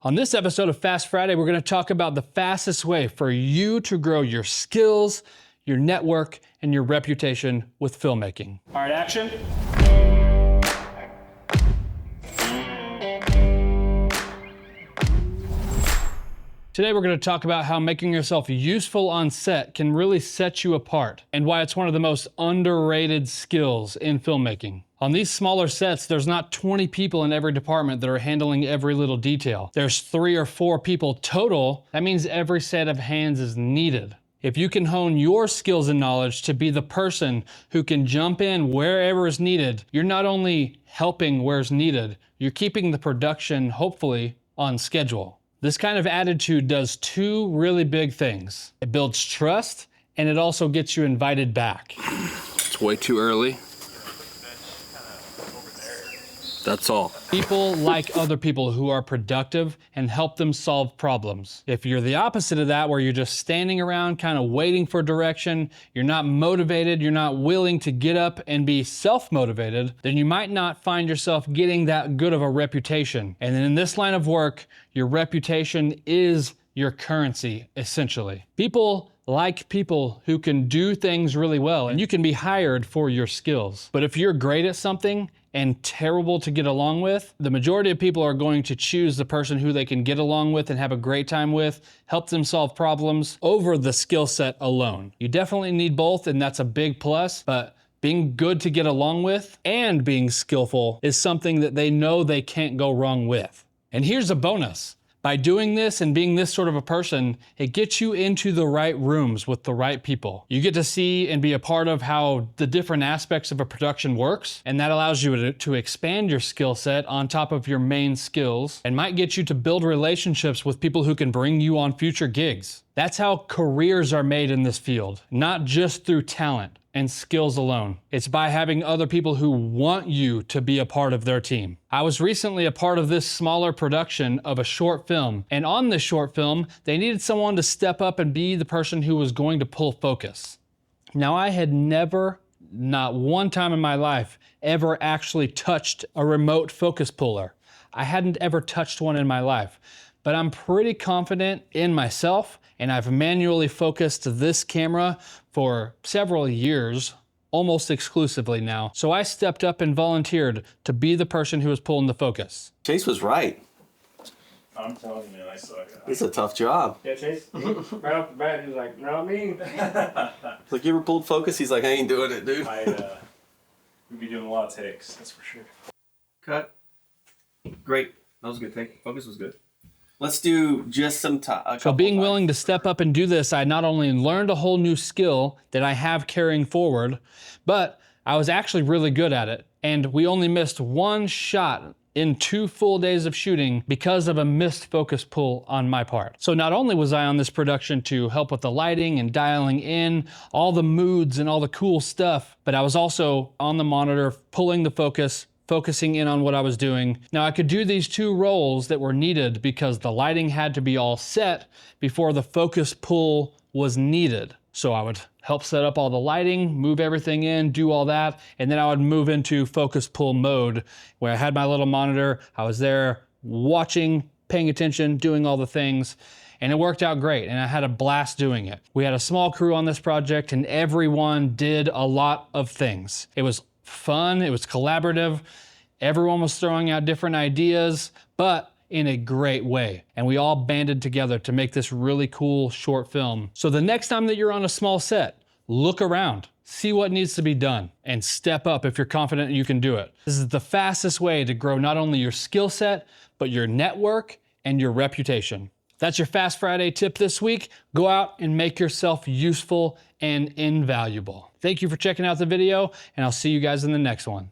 On this episode of Fast Friday, we're going to talk about the fastest way for you to grow your skills, your network, and your reputation with filmmaking. All right, action. Today we're going to talk about how making yourself useful on set can really set you apart and why it's one of the most underrated skills in filmmaking. On these smaller sets, there's not 20 people in every department that are handling every little detail. There's 3 or 4 people total. That means every set of hands is needed. If you can hone your skills and knowledge to be the person who can jump in wherever is needed, you're not only helping where's needed, you're keeping the production, hopefully, on schedule. This kind of attitude does 2 really big things. It builds trust, and it also gets you invited back. It's way too early. That's all. People like other people who are productive and help them solve problems. If you're the opposite of that, where you're just standing around kind of waiting for direction, you're not motivated, you're not willing to get up and be self-motivated, then you might not find yourself getting that good of a reputation. And then in this line of work, your reputation is your currency, essentially. People like people who can do things really well, and you can be hired for your skills. But if you're great at something and terrible to get along with, the majority of people are going to choose the person who they can get along with and have a great time with, help them solve problems, over the skill set alone. You definitely need both, and that's a big plus, but being good to get along with and being skillful is something that they know they can't go wrong with. And here's a bonus. By doing this and being this sort of a person, it gets you into the right rooms with the right people. You get to see and be a part of how the different aspects of a production works, and that allows you to expand your skill set on top of your main skills, and might get you to build relationships with people who can bring you on future gigs. That's how careers are made in this field, not just through talent and skills alone. It's by having other people who want you to be a part of their team. I was recently a part of this smaller production of a short film, and on this short film, they needed someone to step up and be the person who was going to pull focus. Now, I had never, not one time in my life, ever actually touched a remote focus puller. I hadn't ever touched one in my life, but I'm pretty confident in myself, and I've manually focused this camera for several years, almost exclusively now. So I stepped up and volunteered to be the person who was pulling the focus. Chase was right. I'm telling you, man, I suck. It's a tough job. Yeah, Chase, right off the bat, he was like, not me. Like, you ever pulled focus? He's like, I ain't doing it, dude. We'd be doing a lot of takes, that's for sure. Cut. Great. That was a good take. Focus was good. Let's do just some time. So being willing to step up and do this, I not only learned a whole new skill that I have carrying forward, but I was actually really good at it. And we only missed 1 shot in 2 full days of shooting because of a missed focus pull on my part. So not only was I on this production to help with the lighting and dialing in all the moods and all the cool stuff, but I was also on the monitor pulling the focus, focusing in on what I was doing. Now, I could do these 2 roles that were needed because the lighting had to be all set before the focus pull was needed. So I would help set up all the lighting, move everything in, do all that, and then I would move into focus pull mode where I had my little monitor, I was there watching, paying attention, doing all the things, and it worked out great, and I had a blast doing it. We had a small crew on this project, and everyone did a lot of things. It was fun, it was collaborative, everyone was throwing out different ideas, but in a great way. And we all banded together to make this really cool short film. So the next time that you're on a small set, look around, see what needs to be done, and step up if you're confident you can do it. This is the fastest way to grow not only your skill set, but your network and your reputation. That's your Fast Friday tip this week. Go out and make yourself useful and invaluable. Thank you for checking out the video, and I'll see you guys in the next one.